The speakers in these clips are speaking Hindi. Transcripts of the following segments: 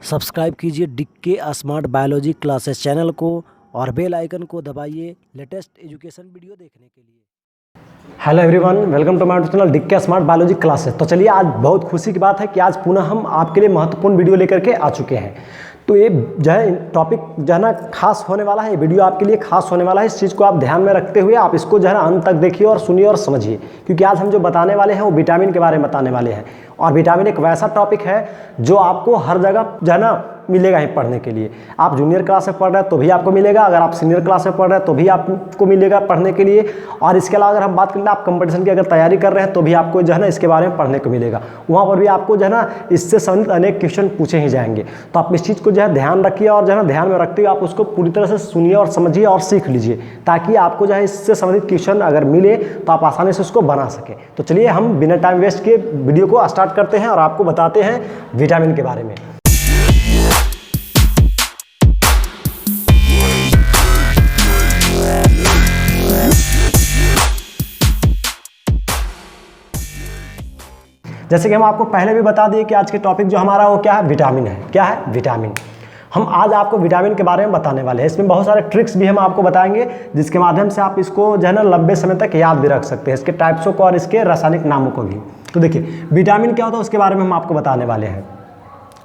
सब्सक्राइब कीजिए डिक्के स्मार्ट बायोलॉजी क्लासेस चैनल को और बेल आइकन को दबाइए लेटेस्ट एजुकेशन वीडियो देखने के लिए। Hello everyone, welcome to my channel डिक्के स्मार्ट बायोलॉजी क्लासेस। तो चलिए, आज बहुत खुशी की बात है कि आज पुनः हम आपके लिए महत्वपूर्ण वीडियो लेकर के आ चुके हैं। तो ये जो है टॉपिक जो है ना खास होने वाला है, ये वीडियो आपके लिए खास होने वाला है। इस चीज़ को आप ध्यान में रखते हुए आप इसको जो है ना अंत तक देखिए और सुनिए और समझिए, क्योंकि आज हम जो बताने वाले हैं वो विटामिन के बारे में बताने वाले हैं। और विटामिन एक वैसा टॉपिक है जो आपको हर जगह जो है ना मिलेगा ही पढ़ने के लिए। आप जूनियर क्लास में पढ़ रहे हैं तो भी आपको मिलेगा, अगर आप सीनियर क्लास में पढ़ रहे हैं तो भी आपको मिलेगा पढ़ने के लिए। और इसके अलावा अगर हम बात करें आप कंपटीशन की अगर तैयारी कर रहे हैं तो भी आपको जो है ना इसके बारे में पढ़ने को मिलेगा। वहाँ पर भी आपको जो है ना इससे संबंधित अनेक क्वेश्चन पूछे ही जाएंगे। तो आप इस चीज़ को जो है ध्यान रखिए और जो है ना ध्यान में रखते हुए आप उसको पूरी तरह से सुनिए और समझिए और सीख लीजिए, ताकि आपको जो है इससे संबंधित क्वेश्चन अगर मिले तो आप आसानी से उसको बना सकें। तो चलिए हम बिना टाइम वेस्ट के वीडियो को स्टार्ट करते हैं और आपको बताते हैं विटामिन के बारे में। जैसे कि हम आपको पहले भी बता दिए कि आज के टॉपिक जो हमारा वो क्या है, विटामिन है। क्या है? विटामिन। हम आज आपको विटामिन के बारे में बताने वाले हैं। इसमें बहुत सारे ट्रिक्स भी हम आपको बताएंगे, जिसके माध्यम से आप इसको जो है ना लंबे समय तक याद भी रख सकते हैं, इसके टाइप्सों को और इसके रासायनिक नामों को भी। तो देखिए, विटामिन क्या होता है उसके बारे में हम आपको बताने वाले हैं।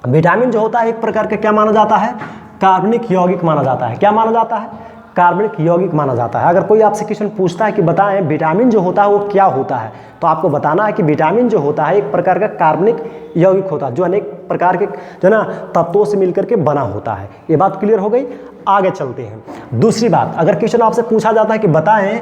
विटामिन जो होता है एक प्रकार का क्या माना जाता है, कार्बनिक यौगिक माना जाता है। क्या माना जाता है? कार्बनिक यौगिक माना जाता है। अगर कोई आपसे क्वेश्चन पूछता है कि बताएं विटामिन जो होता है वो क्या होता है, तो आपको बताना है कि विटामिन जो होता है एक प्रकार का कार्बनिक यौगिक होता है, जो अनेक प्रकार के जो ना तत्वों से मिलकर के बना होता है। ये बात क्लियर हो गई। आगे चलते हैं। दूसरी बात, अगर क्वेश्चन आपसे पूछा जाता है कि बताएं,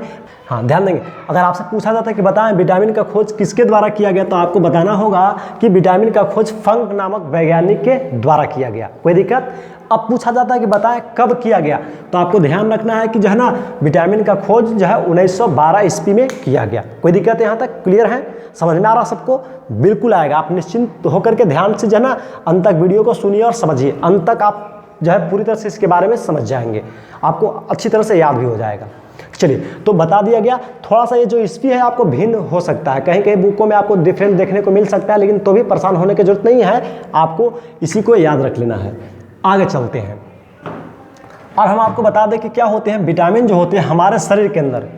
हाँ ध्यान देंगे, अगर आपसे पूछा जाता है कि बताएं विटामिन का खोज किसके द्वारा किया गया, तो आपको बताना होगा कि विटामिन का खोज फंक नामक वैज्ञानिक के द्वारा किया गया। कोई दिक्कत? अब पूछा जाता है कि बताएं कब किया गया, तो आपको ध्यान रखना है कि जो है ना विटामिन का खोज जो है 1912 ईस्वी में किया गया। कोई दिक्कत यहाँ तक क्लियर है? समझ में आ रहा सबको? बिल्कुल आएगा। आप निश्चिंत होकर के ध्यान से जो है ना अंत तक वीडियो को सुनिए और समझिए। अंत तक आप जो है पूरी तरह से इसके बारे में समझ जाएंगे, आपको अच्छी तरह से याद भी हो जाएगा। चलिए, तो बता दिया गया। थोड़ा सा ये जो ईस्वी है आपको भिन्न हो सकता है, कहीं कहीं बुकों में आपको डिफरेंट देखने को मिल सकता है, लेकिन तो भी परेशान होने की जरूरत नहीं है, आपको इसी को याद रख लेना है। आगे चलते हैं और हम आपको बता दें कि क्या होते हैं विटामिन जो होते हैं हमारे शरीर के अंदर।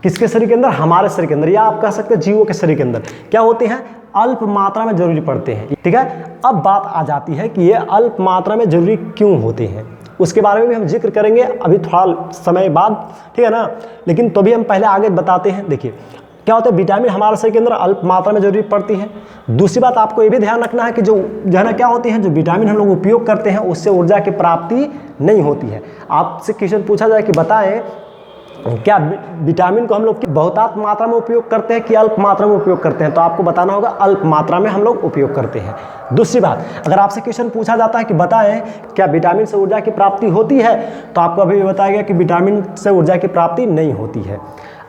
किसके शरीर के अंदर? हमारे शरीर के अंदर, या आप कह सकते हैं जीवों के शरीर के अंदर क्या होते हैं, अल्प मात्रा में जरूरी पड़ते हैं। ठीक है, अब बात आ जाती है कि ये अल्प मात्रा में जरूरी क्यों होते हैं, उसके बारे में भी हम जिक्र करेंगे अभी थोड़ा समय बाद, ठीक है ना। लेकिन तो भी हम पहले आगे बताते हैं। देखिए क्या होता है, विटामिन हमारे शरीर के अंदर अल्प मात्रा में जरूरी पड़ती है। दूसरी बात आपको ये भी ध्यान रखना है कि जो है ना क्या होती है, जो विटामिन हम लोग उपयोग करते हैं उससे ऊर्जा की प्राप्ति नहीं होती है। आपसे क्वेश्चन पूछा जाए कि बताएं क्या विटामिन को हम लोग बहुतायत मात्रा में उपयोग करते हैं कि अल्प मात्रा में उपयोग करते हैं, तो आपको बताना होगा अल्प मात्रा में हम लोग उपयोग करते हैं। दूसरी बात, अगर आपसे क्वेश्चन पूछा जाता है कि बताएं क्या विटामिन से ऊर्जा की प्राप्ति होती है, तो आपको अभी बताया गया कि विटामिन से ऊर्जा की प्राप्ति नहीं होती है।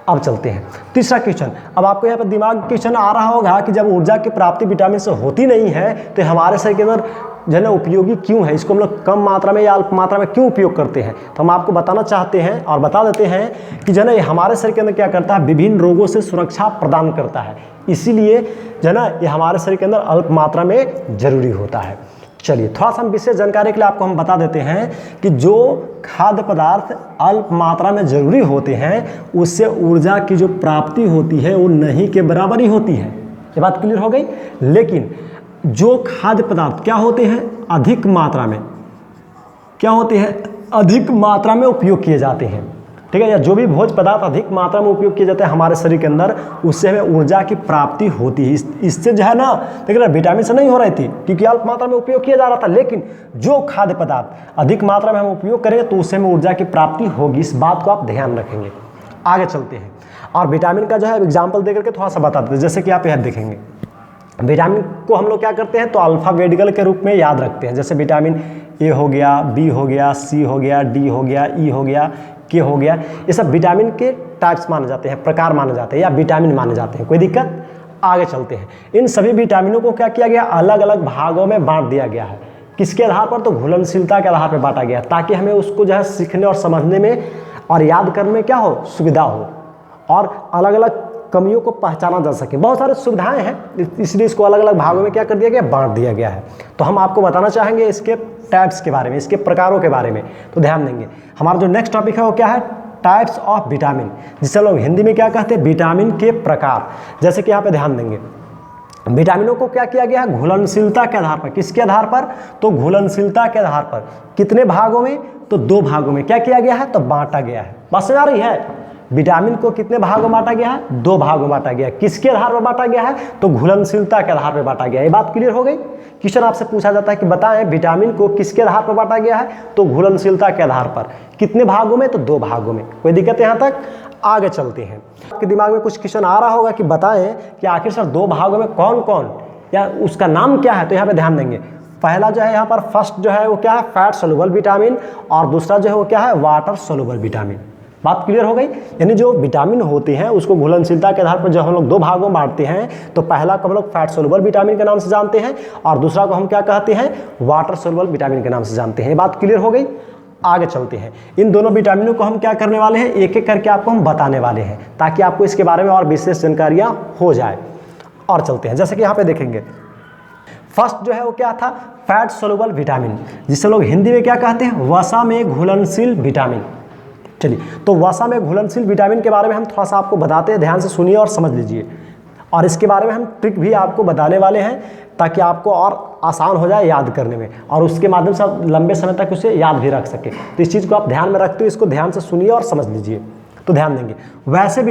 अब चलते हैं तीसरा क्वेश्चन। अब आपको यहाँ पर दिमाग क्वेश्चन आ रहा होगा कि जब ऊर्जा की प्राप्ति विटामिन से होती नहीं है तो हमारे शरीर के अंदर जो है ना उपयोगी क्यों है, इसको हम लोग कम मात्रा में या अल्प मात्रा में क्यों उपयोग करते हैं। तो हम आपको बताना चाहते हैं और बता देते हैं कि जो है ना ये हमारे शरीर के अंदर क्या करता है, विभिन्न रोगों से सुरक्षा प्रदान करता है। इसीलिए जो है ना ये हमारे शरीर के अंदर अल्प मात्रा में जरूरी होता है। चलिए, थोड़ा सा हम विशेष जानकारी के लिए आपको हम बता देते हैं कि जो खाद्य पदार्थ अल्प मात्रा में जरूरी होते हैं उससे ऊर्जा की जो प्राप्ति होती है वो नहीं के बराबर ही होती है। ये बात क्लियर हो गई। लेकिन जो खाद्य पदार्थ क्या होते हैं, अधिक मात्रा में क्या होते हैं, अधिक मात्रा में उपयोग किए जाते हैं, ठीक है, या जो भी भोज्य पदार्थ अधिक मात्रा में उपयोग किए जाते हैं हमारे शरीर के अंदर, उससे हमें ऊर्जा की प्राप्ति होती है। इससे जो है ना देखिए ना विटामिन से नहीं हो रही थी क्योंकि अल्प मात्रा में उपयोग किया जा रहा था, लेकिन जो खाद्य पदार्थ अधिक मात्रा में हम उपयोग करेंगे तो उससे हमें ऊर्जा की प्राप्ति होगी। इस बात को आप ध्यान रखेंगे। आगे चलते हैं और विटामिन का जो है एग्जाम्पल देकर के थोड़ा सा बता देते हैं। जैसे कि आप यह देखेंगे, विटामिन को हम लोग क्या करते हैं तो अल्फाबेटिकल के रूप में याद रखते हैं। जैसे विटामिन ए हो गया, बी हो गया, सी हो गया, डी हो गया, ई हो गया, के हो गया, ये सब विटामिन के टाइप्स माने जाते हैं, प्रकार माने जाते हैं या विटामिन माने जाते हैं। कोई दिक्कत? आगे चलते हैं। इन सभी विटामिनों को क्या किया गया, अलग अलग भागों में बांट दिया गया है। किसके आधार पर? तो घुलनशीलता के आधार पर बांटा गया, ताकि हमें उसको जो है सीखने और समझने में और याद करने में क्या हो, सुविधा हो। और अलग अलग कमियों को पहचाना जा सके। बहुत सारी सुविधाएं हैं, इसलिए इसको अलग अलग भागों में क्या कर दिया गया, बांट दिया गया है। तो हम आपको बताना चाहेंगे इसके टाइप्स के बारे में, इसके प्रकारों के बारे में। तो ध्यान देंगे, हमारा जो नेक्स्ट टॉपिक है वो क्या है, टाइप्स ऑफ विटामिन, जिसे लोग हिंदी में क्या कहते हैं, विटामिन के प्रकार। जैसे कि यहाँ पे ध्यान देंगे, विटामिनों को क्या किया गया है, घुलनशीलता के आधार पर। किसके आधार पर, तो घुलनशीलता के आधार पर। कितने भागों में, तो 2 भागों में क्या किया गया है, तो बांटा गया है। बात समझ आ रही है, विटामिन को कितने भागों में बांटा गया है, 2 भागों में बांटा गया है। किसके आधार पर बांटा गया है, तो घुलनशीलता के आधार पर बांटा गया है। ये बात क्लियर हो गई। क्वेश्चन आपसे पूछा जाता है कि बताएं विटामिन को किसके आधार पर बांटा गया है, तो घुलनशीलता के आधार पर। कितने भागों में, तो 2 भागों में। कोई दिक्कत यहाँ तक, आगे चलते हैं। आपके दिमाग में कुछ क्वेश्चन आ रहा होगा कि बताएं कि आखिर सर 2 भागों में कौन कौन, या उसका नाम क्या है। तो यहाँ पे ध्यान देंगे, पहला जो है यहाँ पर फर्स्ट जो है वो क्या है, फैट सोल्यूबल विटामिन, और दूसरा जो है वो क्या है, वाटर सोल्यूबल विटामिन। बात क्लियर हो गई। यानी जो विटामिन होते हैं उसको घुलनशीलता के आधार पर जब हम लोग 2 भागों में बांटते हैं, तो पहला को हम लोग फैट सोल्यूबल विटामिन के नाम से जानते हैं, और दूसरा को हम क्या कहते हैं, वाटर सोल्यूबल विटामिन के नाम से जानते हैं। बात क्लियर हो गई। आगे चलते हैं, इन दोनों विटामिनों को हम क्या करने वाले हैं, एक एक करके आपको हम बताने वाले हैं, ताकि आपको इसके बारे में और विशेष जानकारियां हो जाए। और चलते हैं, जैसे कि यहाँ पे देखेंगे, फर्स्ट जो है वो क्या था, फैट सोल्यूबल विटामिन, जिसे लोग हिंदी में क्या कहते हैं, वसा में घुलनशील विटामिन। चलिए, तो वसा में घुलनशील विटामिन के बारे में हम थोड़ा सा आपको बताते हैं, ध्यान से सुनिए और समझ लीजिए। और इसके बारे में हम ट्रिक भी आपको बताने वाले हैं, ताकि आपको और आसान हो जाए याद करने में, और उसके माध्यम से आप लंबे समय तक उसे याद भी रख सके। तो इस चीज़ को आप ध्यान में रखते हो, इसको ध्यान से सुनिए और समझ लीजिए। तो ध्यान देंगे, वैसे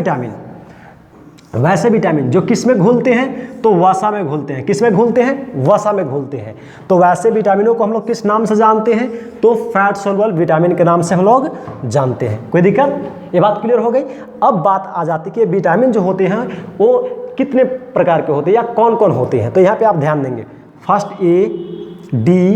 विटामिन जो किस में घुलते हैं, तो वसा में घुलते हैं। किस में घुलते हैं, वसा में घुलते हैं। तो वैसे विटामिनों को हम लोग किस नाम से जानते हैं, तो फैट सोल्यूबल विटामिन के नाम से हम लोग जानते हैं। कोई दिक्कत, ये बात क्लियर हो गई। अब बात आ जाती है कि विटामिन जो होते हैं वो कितने प्रकार के होते हैं, या कौन कौन होते हैं। तो यहाँ पे आप ध्यान देंगे, फर्स्ट ए, डी,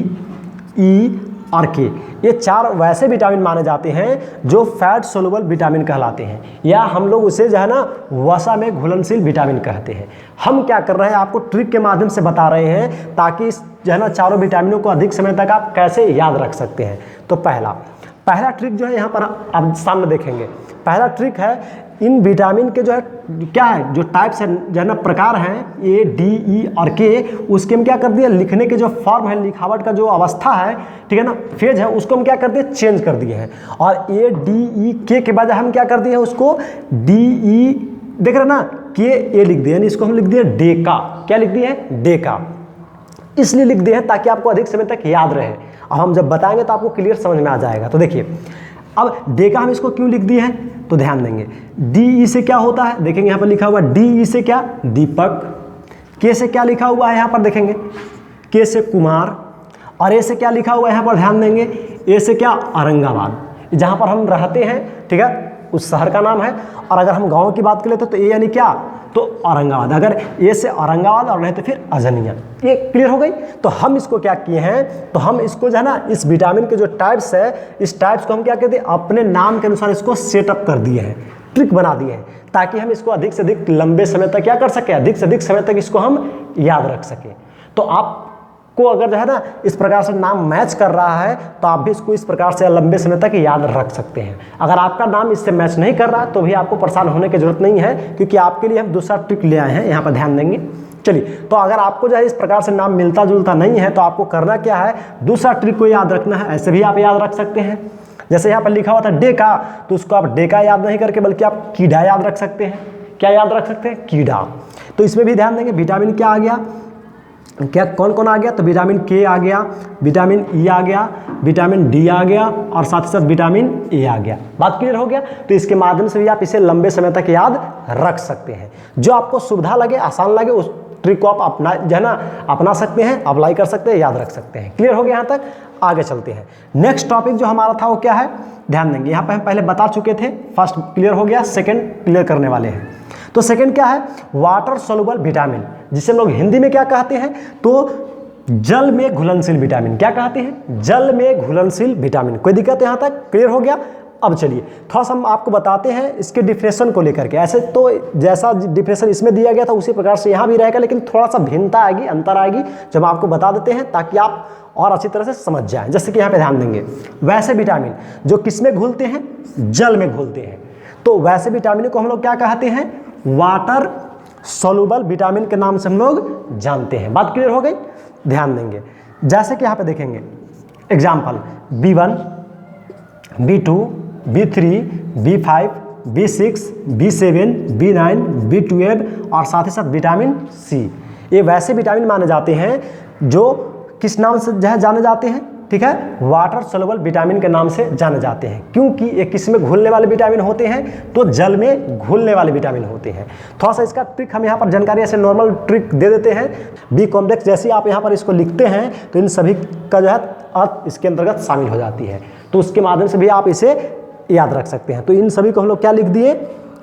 ई और के, ये 4 वैसे विटामिन माने जाते हैं जो फैट सोल्यूबल विटामिन कहलाते हैं, या हम लोग उसे जो है ना वसा में घुलनशील विटामिन कहते हैं। हम क्या कर रहे हैं, आपको ट्रिक के माध्यम से बता रहे हैं, ताकि इस जो है ना चारों विटामिनों को अधिक समय तक आप कैसे याद रख सकते हैं। तो पहला ट्रिक जो है यहाँ पर आप सामने देखेंगे, पहला ट्रिक है, इन विटामिन के जो है क्या है, जो टाइप्स है जो है ना प्रकार हैं, ए, डी, ई और के, उसके हम क्या कर दिए, लिखने के जो फॉर्म है, लिखावट का जो अवस्था है, ठीक है ना, फेज है, उसको हम क्या कर दिए, चेंज कर दिए हैं। और ए, डी, ई, के बजाय हम क्या कर दिए हैं, उसको डी, ई, देख रहे ना, के, ए लिख दिए, यानी इसको हम लिख दिए डेका। क्या लिख दिए हैं, डेका। इसलिए लिख दिए हैं ताकि आपको अधिक समय तक याद रहे। अब हम जब बताएंगे तो आपको क्लियर समझ में आ जाएगा। तो देखिए, अब डेका हम इसको क्यों लिख दिए हैं, तो ध्यान देंगे, डी, ई से क्या होता है, देखेंगे यहाँ पर लिखा हुआ डी, ई से क्या, दीपक। के से क्या लिखा हुआ है, यहाँ पर देखेंगे, के से कुमार। और ए से क्या लिखा हुआ है, यहाँ पर ध्यान देंगे, ए से क्या, औरंगाबाद, जहाँ पर हम रहते हैं, ठीक है, उस शहर का नाम है। और अगर हम गाँव की बात करें तो ए यानी क्या, तो औरंगाबाद। अगर ए से औरंगाबाद और नहीं तो फिर अजनिया। ये क्लियर हो गई। तो हम इसको क्या किए हैं, तो हम इसको जो है ना, इस विटामिन के जो टाइप्स है, इस टाइप्स को हम क्या कहते हैं, अपने नाम के अनुसार इसको सेटअप कर दिए हैं, ट्रिक बना दिए हैं, ताकि हम इसको अधिक से अधिक लंबे समय तक क्या कर सकें, अधिक से अधिक समय तक इसको हम याद रख सकें। तो आप को अगर जो है ना इस प्रकार से नाम मैच कर रहा है, तो आप भी इसको इस प्रकार से लंबे समय तक याद रख सकते हैं। अगर आपका नाम इससे मैच नहीं कर रहा है तो भी आपको परेशान होने की जरूरत नहीं है, क्योंकि आपके लिए हम दूसरा ट्रिक ले आए हैं, यहाँ पर ध्यान देंगे। चलिए, तो अगर आपको जो है इस प्रकार से नाम मिलता जुलता नहीं है, तो आपको करना क्या है, दूसरा ट्रिक को याद रखना है। ऐसे भी आप याद रख सकते हैं, जैसे यहाँ पर लिखा हुआ था डेका, तो उसको आप डेका याद नहीं करके बल्कि आप कीड़ा याद रख सकते हैं। क्या याद रख सकते हैं, कीड़ा। तो इसमें भी ध्यान देंगे, विटामिन क्या आ गया, क्या कौन कौन आ गया, तो विटामिन के आ गया, विटामिन ई आ गया, विटामिन डी आ गया, और साथ ही साथ विटामिन ए आ गया। बात क्लियर हो गया। तो इसके माध्यम से भी आप इसे लंबे समय तक याद रख सकते हैं। जो आपको सुविधा लगे, आसान लगे, उस ट्रिक को आप अपना जो है ना अपना सकते हैं, अप्लाई कर सकते हैं, याद रख सकते हैं। क्लियर हो गया यहाँ तक। आगे चलते हैं, नेक्स्ट टॉपिक जो हमारा था वो क्या है, ध्यान देंगे। यहाँ पे हम पहले बता चुके थे, फर्स्ट क्लियर हो गया, सेकेंड क्लियर करने वाले हैं। तो सेकेंड क्या है, वाटर सोल्यूबल विटामिन, जिसे हम लोग हिंदी में क्या कहते हैं, तो जल में घुलनशील विटामिन। क्या कहते हैं, जल में घुलनशील विटामिन। कोई दिक्कत यहाँ तक, क्लियर हो गया। अब चलिए थोड़ा सा हम आपको बताते हैं इसके डिफरेंशन को लेकर के। ऐसे तो जैसा डिफरेंशन इसमें दिया गया था उसी प्रकार से यहाँ भी रहेगा, लेकिन थोड़ा सा भिन्नता आएगी, अंतर आएगी, जब आपको बता देते हैं, ताकि आप और अच्छी तरह से समझ जाएं। जैसे कि यहाँ पे ध्यान देंगे, वैसे विटामिन जो किस में घुलते हैं, जल में घुलते हैं, तो वैसे विटामिन को हम लोग क्या कहते हैं, वाटर सोलुबल विटामिन के नाम से हम लोग जानते हैं। बात क्लियर हो गई? ध्यान देंगे, जैसे कि यहाँ पे देखेंगे example B1, B2, B3, B5, B6, B7, B9, B12 और साथ ही साथ विटामिन C। ये वैसे विटामिन माने जाते हैं जो किस नाम से जो है जाने जाते हैं, ठीक है, वाटर सोलुबल विटामिन के नाम से जाने जाते हैं, क्योंकि ये किस में घुलने वाले विटामिन होते हैं, तो जल में घुलने वाले विटामिन होते हैं। थोड़ा सा इसका ट्रिक हम यहाँ पर जानकारी ऐसे नॉर्मल ट्रिक दे देते हैं। बी कॉम्प्लेक्स जैसे आप यहाँ पर इसको लिखते हैं तो इन सभी का जो है अर्थ इसके अंतर्गत शामिल हो जाती है, तो उसके माध्यम से भी आप इसे याद रख सकते हैं। तो इन सभी को हम लोग क्या लिख दिए,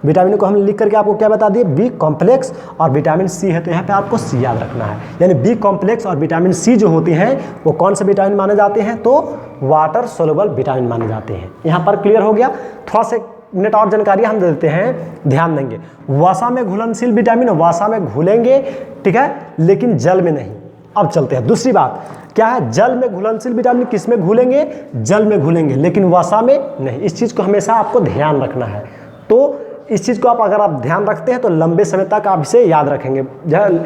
विटामिन को हम लिख करके आपको क्या बता दिए, बी कॉम्प्लेक्स और विटामिन सी है, तो यहाँ पे आपको सी याद रखना है। यानी बी कॉम्प्लेक्स और विटामिन सी जो होती हैं वो कौन से विटामिन माने जाते हैं, तो वाटर सोलुबल विटामिन माने जाते हैं। यहाँ पर क्लियर हो गया? थोड़ा से मिनट और जानकारी हम दे देते हैं, ध्यान देंगे। वसा में घुलनशील विटामिन वसा में घुलेंगे, ठीक है, लेकिन जल में नहीं। अब चलते हैं दूसरी बात, क्या है, जल में घुलनशील विटामिन किस में घुलेंगे, जल में घुलेंगे, लेकिन वसा में नहीं। इस चीज़ को हमेशा आपको ध्यान रखना है। तो इस चीज़ को अगर आप ध्यान रखते हैं तो लंबे समय तक आप इसे याद रखेंगे,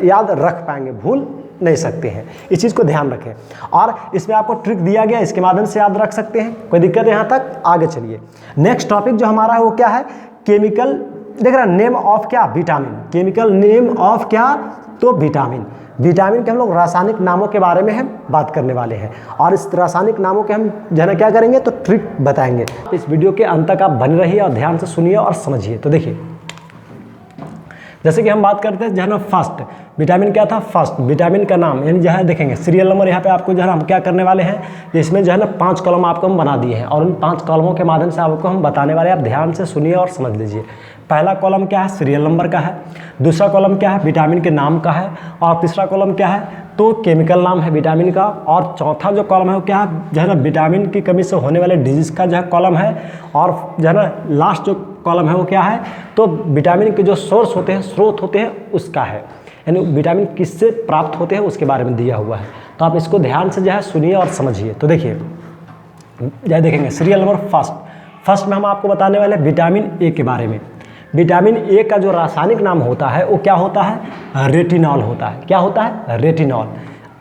याद रख पाएंगे, भूल नहीं सकते हैं। इस चीज़ को ध्यान रखें। और इसमें आपको ट्रिक दिया गया, इसके माध्यम से याद रख सकते हैं। कोई दिक्कत है यहाँ तक? आगे चलिए। नेक्स्ट टॉपिक जो हमारा है वो क्या है, केमिकल, देख रहा नेम ऑफ क्या, विटामिन। केमिकल नेम ऑफ क्या, तो विटामिन। विटामिन के हम लोग रासायनिक नामों के बारे में हम बात करने वाले हैं, और इस रासायनिक नामों के हम जो है ना क्या करेंगे, तो ट्रिक बताएंगे। इस वीडियो के अंत तक आप बने रहिए और ध्यान से सुनिए और समझिए। तो देखिए, जैसे कि हम बात करते हैं जो है ना फर्स्ट विटामिन क्या था, फर्स्ट विटामिन का नाम, यानी जो है देखेंगे सीरियल नंबर यहाँ पे आपको जो है हम क्या करने वाले हैं, इसमें जो है ना 5 कॉलम आपको हम बना दिए हैं, और उन 5 कॉलमों के माध्यम से आपको हम बताने वाले हैं। आप ध्यान से सुनिए और समझ लीजिए। पहला कॉलम क्या है, सीरियल नंबर का है। दूसरा कॉलम क्या है, विटामिन के नाम का है। और तीसरा कॉलम क्या है, तो केमिकल नाम है विटामिन का। और चौथा जो कॉलम है वो क्या है, जो है ना विटामिन की कमी से होने वाले डिजीज़ का जो है कॉलम है। और जो है ना लास्ट जो कॉलम है वो क्या है, तो विटामिन के जो सोर्स होते हैं, स्रोत होते हैं, उसका है, यानी विटामिन किससे प्राप्त होते हैं उसके बारे में दिया हुआ है। तो आप इसको ध्यान से जो है सुनिए और समझिए। तो देखिए, यह देखेंगे सीरियल नंबर फर्स्ट में हम आपको बताने वाले हैं विटामिन ए के बारे में। विटामिन ए का जो रासायनिक नाम होता है वो क्या होता है, रेटिनॉल होता है। क्या होता है, रेटिनॉल।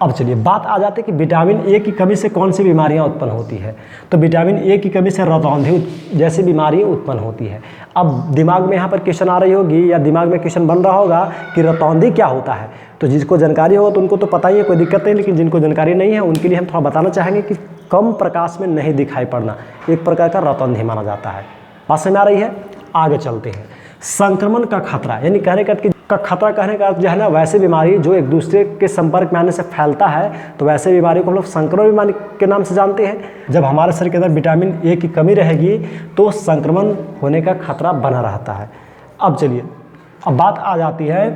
अब चलिए बात आ जाती है कि विटामिन ए की कमी से कौन सी बीमारियां उत्पन्न होती है, तो विटामिन ए की कमी से रतौंधी जैसी बीमारी उत्पन्न होती है। अब दिमाग में यहाँ पर क्वेश्चन आ रही होगी, या दिमाग में क्वेश्चन बन रहा होगा कि रतौंधी क्या होता है। तो जिसको जानकारी होगा तो उनको तो पता ही है, कोई दिक्कत नहीं, लेकिन जिनको जानकारी नहीं है उनके लिए हम थोड़ा बताना चाहेंगे कि कम प्रकाश में नहीं दिखाई पड़ना एक प्रकार का रतौंधी माना जाता है। बात समझ में आ रही है? आगे चलते हैं। संक्रमण का खतरा, यानी कहने का खतरा कहने का जो है ना, वैसे बीमारी जो एक दूसरे के संपर्क में आने से फैलता है, तो वैसे बीमारी को हम लोग संक्रमण बीमारी के नाम से जानते हैं। जब हमारे शरीर के अंदर विटामिन ए की कमी रहेगी तो संक्रमण होने का खतरा बना रहता है। अब चलिए, अब बात आ जाती है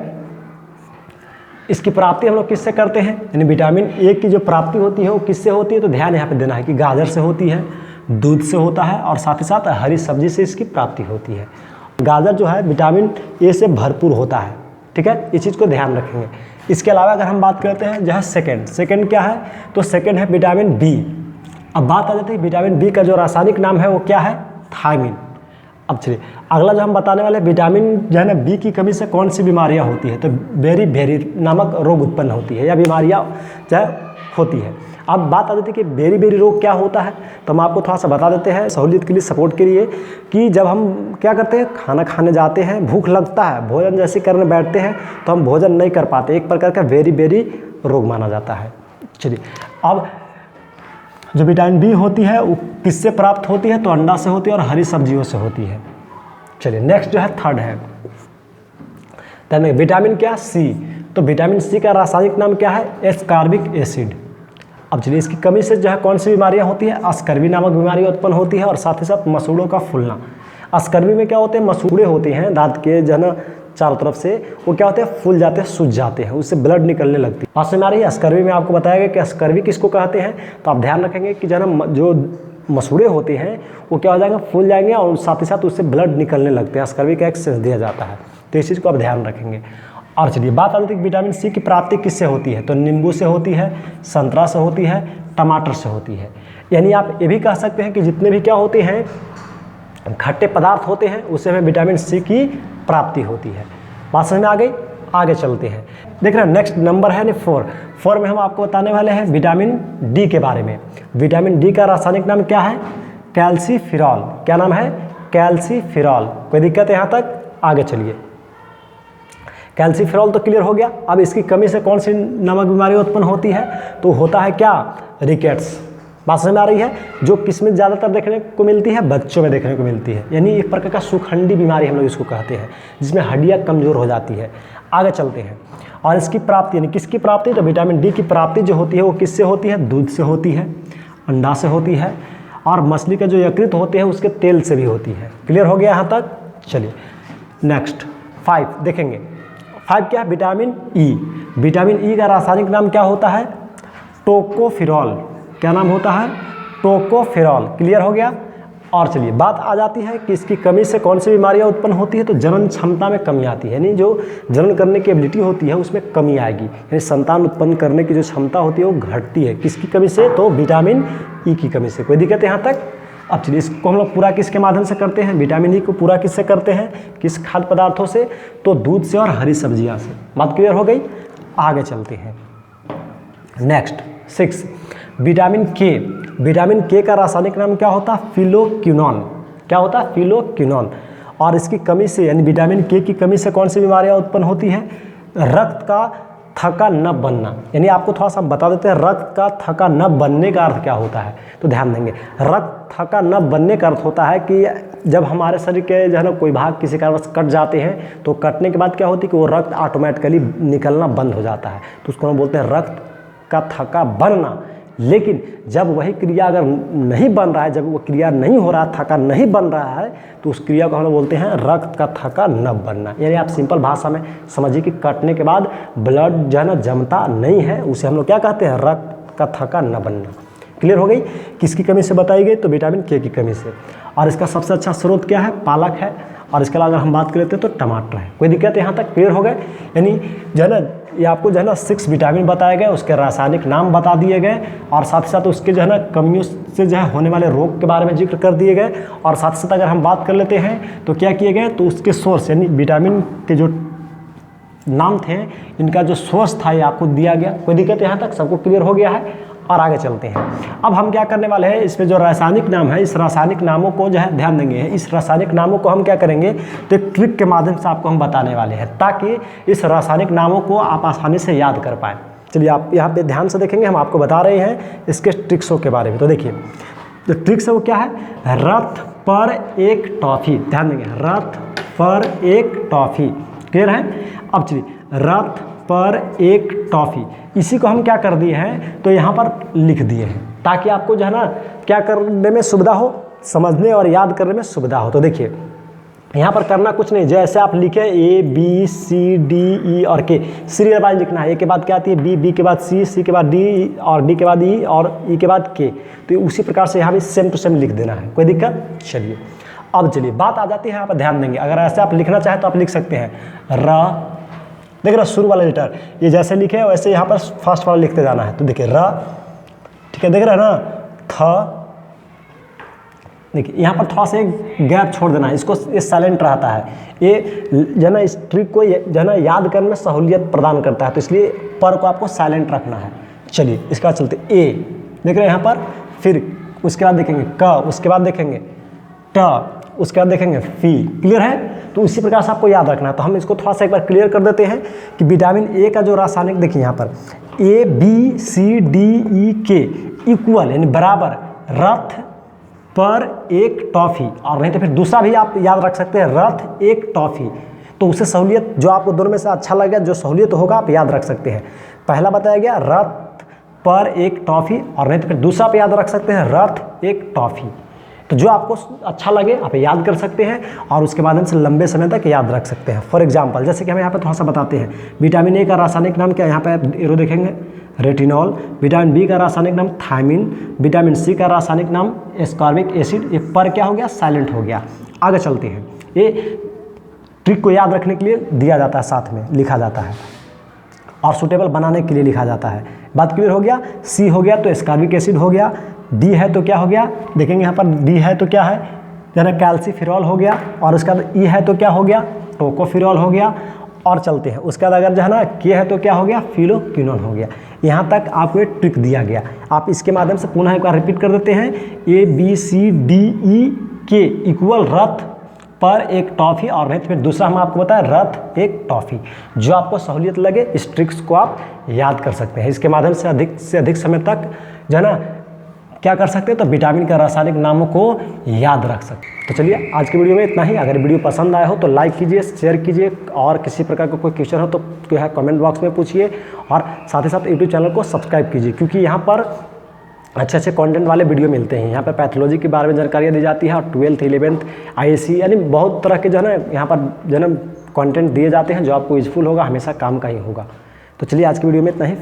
इसकी प्राप्ति हम लोग किससे करते हैं, यानी विटामिन ए की जो प्राप्ति होती है वो किससे होती है, तो ध्यान यहाँ पे देना है कि गाजर से होती है, दूध से होता है, और साथ ही साथ हरी सब्जी से इसकी प्राप्ति होती है। गाजर जो है विटामिन ए से भरपूर होता है, ठीक है, इस चीज़ को ध्यान रखेंगे। इसके अलावा अगर हम बात करते हैं जो है सेकंड क्या है, तो सेकंड है विटामिन बी। अब बात आ जाती है विटामिन बी का जो रासायनिक नाम है वो क्या है, थायमिन। अब चलिए अगला जो हम बताने वाले विटामिन जो है ना बी की कमी से कौन सी बीमारियां होती है, तो बेरी नामक रोग उत्पन्न होती है, या बीमारियां जो है होती है। अब बात आ जाती है कि बेरी रोग क्या होता है, तो हम आपको थोड़ा सा बता देते हैं सहूलियत के लिए, सपोर्ट के लिए, कि जब हम क्या करते हैं, खाना खाने जाते हैं, भूख लगता है, भोजन जैसे करने बैठते हैं तो हम भोजन नहीं कर पाते, एक प्रकार का बेरी रोग माना जाता है। चलिए, अब जो विटामिन बी होती है वो किससे प्राप्त होती है, तो अंडा से होती है और हरी सब्जियों से होती है। चलिए नेक्स्ट जो है थर्ड है विटामिन क्या, सी। तो विटामिन सी का रासायनिक नाम क्या है, एस्कॉर्बिक एसिड। अब चलिए इसकी कमी से जो है कौन सी बीमारियां होती है, अस्कर्वी नामक बीमारी उत्पन्न होती है, और साथ ही साथ मसूड़ों का फूलना। अस्कर्वी में क्या होते हैं, मसूड़े होते हैं दांत के जो है ना चारों तरफ से, वो क्या होते हैं, फूल जाते हैं, सूज जाते हैं, उससे ब्लड निकलने लगती है। बात समझ आ रही है? अस्कर्वी में आपको बताया गया कि अस्कर्वी किसको कहते हैं, तो आप ध्यान रखेंगे कि जो है ना जो मसूड़े होते हैं वो क्या हो जाएंगे, फूल जाएंगे, और साथ ही साथ उससे ब्लड निकलने लगते हैं। अस्कर्वी का एक सेंस दिया जाता है, तो इस चीज़ को आप ध्यान रखेंगे। और चलिए बात आती है कि विटामिन सी की प्राप्ति किससे होती है, तो नींबू से होती है, संतरा से होती है, टमाटर से होती है। यानी आप ये भी कह सकते हैं कि जितने भी क्या होते हैं खट्टे पदार्थ होते हैं उससे हमें विटामिन सी की प्राप्ति होती है। बात समझ में आ गई। आगे चलते हैं, देख रहे हैं नेक्स्ट नंबर है 4 में हम आपको बताने वाले हैं विटामिन डी के बारे में। विटामिन डी का रासायनिक नाम क्या है? कैल्सीफिरॉल। क्या नाम है? कैल्सीफिरॉल। कोई दिक्कत है यहाँ तक? आगे चलिए, कैल्सीफिरॉल तो क्लियर हो गया। अब इसकी कमी से कौन सी नामक बीमारी उत्पन्न होती है? तो होता है क्या? रिकेट्स। बात समझ में आ रही है? जो किसमें ज़्यादातर देखने को मिलती है? बच्चों में देखने को मिलती है, यानी एक प्रकार का सुखंडी बीमारी हम लोग इसको कहते हैं, जिसमें हड्डियाँ कमज़ोर हो जाती है। आगे चलते हैं, और इसकी प्राप्ति यानी किसकी प्राप्ति? तो विटामिन डी की प्राप्ति जो होती है वो किससे होती है? दूध से होती है, अंडा से होती है, और मछली के जो यकृत होते हैं उसके तेल से भी होती है। क्लियर हो गया यहाँ तक? चलिए नेक्स्ट 5 देखेंगे। 5 क्या है? Vitamin E. विटामिन ई का रासायनिक नाम क्या होता है? टोकोफिरॉल। क्या नाम होता है? टोकोफिरॉल। क्लियर हो गया। और चलिए बात आ जाती है कि इसकी कमी से कौन सी बीमारियां उत्पन्न होती है? तो जनन क्षमता में कमी आती है, यानी जो जनन करने की एबिलिटी होती है उसमें कमी आएगी, यानी संतान उत्पन्न करने की जो क्षमता होती है वो घटती है। किसकी कमी से? तो विटामिन ई की कमी से। कोई दिक्कत है यहाँ तक? अब चलिए इसको हम लोग पूरा किसके माध्यम से करते हैं? विटामिन ई को पूरा किससे करते हैं? किस खाद्य पदार्थों से? तो दूध से और हरी सब्जियां से। बात क्लियर हो गई। आगे चलते हैं नेक्स्ट 6 विटामिन के। विटामिन के का रासायनिक नाम क्या होता है? फिलोक्विनोन। क्या होता है? फिलोक्विनोन। और इसकी कमी से यानी विटामिन के की कमी से कौन सी बीमारियां उत्पन्न होती है? रक्त का थका न बनना। यानी आपको थोड़ा सा बता देते हैं रक्त का थका न बनने का अर्थ क्या होता है, तो ध्यान देंगे। रक्त थका न बनने का अर्थ होता है कि जब हमारे शरीर के जो है ना कोई भाग किसी कारणवश कट जाते हैं तो कटने के बाद क्या होती है कि वो रक्त ऑटोमेटिकली निकलना बंद हो जाता है, तो उसको हम बोलते हैं रक्त का थका बनना। लेकिन जब वही क्रिया अगर नहीं बन रहा है, जब वो क्रिया नहीं हो रहा, थका नहीं बन रहा है, तो उस क्रिया को हम लोग बोलते हैं रक्त का थका न बनना। यानी आप सिंपल भाषा में समझिए कि कटने के बाद ब्लड जो है ना जमता नहीं है, उसे हम लोग क्या कहते हैं? रक्त का थका न बनना। क्लियर हो गई? किसकी कमी से बताई गई? तो विटामिन के की कमी से। और इसका सबसे अच्छा स्रोत क्या है? पालक है। और इसके अलावा अगर हम बात करें तो टमाटर है। कोई दिक्कत है यहाँ तक? क्लियर हो गए? यानी जो है ना ये आपको जो है ना 6 विटामिन बताए गए, उसके रासायनिक नाम बता दिए गए, और साथ ही साथ उसके जो है ना कमियों से जो है होने वाले रोग के बारे में जिक्र कर दिए गए। और साथ ही साथ अगर हम बात कर लेते हैं तो क्या किए गए? तो उसके सोर्स यानी विटामिन के जो नाम थे, इनका जो सोर्स था ये आपको दिया गया। कोई दिक्कत यहाँ तक? सबको क्लियर हो गया है? और आगे चलते हैं। अब हम क्या करने वाले हैं, इसमें जो रासायनिक नाम है, इस रासायनिक नामों को जो है ध्यान देंगे। इस रासायनिक नामों को हम क्या करेंगे? तो एक ट्रिक के माध्यम से आपको हम बताने वाले हैं, ताकि इस रासायनिक नामों को आप आसानी से याद कर पाएँ। चलिए आप यहाँ पे ध्यान से देखेंगे, हम आपको बता रहे हैं इसके ट्रिक्सों के बारे में। तो देखिए जो ट्रिक्स है वो क्या है? रथ पर एक टॉफ़ी। ध्यान देंगे, रथ पर एक टॉफ़ी। क्लियर है? अब चलिए रथ पर एक टॉफ़ी, इसी को हम क्या कर दिए हैं? तो यहाँ पर लिख दिए हैं, ताकि आपको जो है ना क्या करने में सुविधा हो, समझने और याद करने में सुविधा हो। तो देखिए यहाँ पर करना कुछ नहीं, जैसे आप लिखे ABCDE और K, सीरियल वाइज लिखना है। A के बाद क्या आती है? B के बाद C के बाद D और D के बाद E और E के बाद K। तो उसी प्रकार से यहाँ भी सेम टू सेम लिख देना है। कोई दिक्कत? चलिए अब चलिए बात आ जाती है, यहाँ पर ध्यान देंगे। अगर ऐसे आप लिखना चाहें तो आप लिख सकते हैं र, देख रहे शुरू वाला लेटर ये जैसे लिखे है वैसे यहाँ पर फर्स्ट वाला लिखते जाना है। तो देखिए र, ठीक है, देख रहे हैं ना, थ। देखिए यहाँ पर थोड़ा सा एक गैप छोड़ देना है, इसको ये साइलेंट रहता है। ये जो है ना इस ट्रिक को जो है ना याद करने में सहूलियत प्रदान करता है, तो इसलिए पर को आपको साइलेंट रखना है। चलिए इसके बाद चलते ए, देख रहे हैं यहाँ पर, फिर उसके बाद देखेंगे क, उसके बाद देखेंगे ट, उसके बाद देखेंगे फी। क्लियर है? तो इसी प्रकार से आपको याद रखना है। तो हम इसको थोड़ा सा एक बार क्लियर कर देते हैं कि विटामिन ए का जो रासायनिक, देखिए यहाँ पर ABCDE इक्वल यानी बराबर रथ पर एक टॉफ़ी, और नहीं तो फिर दूसरा भी आप याद रख सकते हैं रथ एक टॉफ़ी। तो उससे सहूलियत जो आपको दोनों में से अच्छा लगेगा, जो सहूलियत होगा आप याद रख सकते हैं। पहला बताया गया रथ पर एक टॉफ़ी, और नहीं तो फिर दूसरा पे याद रख सकते हैं रथ एक टॉफ़ी। तो जो आपको अच्छा लगे आप याद कर सकते हैं, और उसके माध्यम से लंबे समय तक याद रख सकते हैं। फॉर एग्जांपल जैसे कि हम यहाँ पे थोड़ा सा बताते हैं, विटामिन ए का रासायनिक नाम क्या है? यहाँ पे एरो देखेंगे रेटिनॉल। विटामिन बी का रासायनिक नाम थायमिन। विटामिन सी का रासायनिक नाम एस्कॉर्बिक एसिड। ये पर क्या हो गया? साइलेंट हो गया। आगे चलते हैं, ये ट्रिक को याद रखने के लिए दिया जाता है, साथ में लिखा जाता है, और सूटेबल बनाने के लिए लिखा जाता है। बात क्लियर हो गया? सी हो गया तो एस्कॉर्बिक एसिड हो गया। डी है तो क्या हो गया? देखेंगे यहाँ पर डी है तो क्या है? जरा कैल्सीफिरॉल हो गया। और उसके बाद ई है तो क्या हो गया? टोकोफिरॉल हो गया। और चलते हैं। उसके बाद अगर जो है ना के है तो क्या हो गया, फिलोक्विनोन हो गया। यहाँ तक आपको एक ट्रिक दिया गया, आप इसके माध्यम से पुनः एक बार रिपीट कर देते हैं। ABCDE इक्वल रथ पर एक टॉफ़ी, और नहीं फिर दूसरा हम आपको बताएं रथ एक टॉफ़ी। जो आपको सहूलियत लगे इस ट्रिक्स को आप याद कर सकते हैं। इसके माध्यम से अधिक समय तक जो है ना क्या कर सकते हैं, तो विटामिन के रासायनिक नामों को याद रख सकते हैं। तो चलिए आज की वीडियो में इतना ही। अगर वीडियो पसंद आया हो तो लाइक कीजिए, शेयर कीजिए, और किसी प्रकार का कोई क्वेश्चन हो तो जो है कमेंट बॉक्स में पूछिए, और साथ ही साथ यूट्यूब चैनल को सब्सक्राइब कीजिए, क्योंकि यहाँ पर अच्छे अच्छे कंटेंट वाले वीडियो मिलते हैं। यहाँ पर पैथोलॉजी के बारे में जानकारियाँ दी जाती है, और 12th 11th IAC यानी बहुत तरह के जो है ना यहाँ पर जो है ना कंटेंट दिए जाते हैं, जो आपको यूजफुल होगा, हमेशा काम का ही होगा। तो चलिए आज की वीडियो में इतना ही।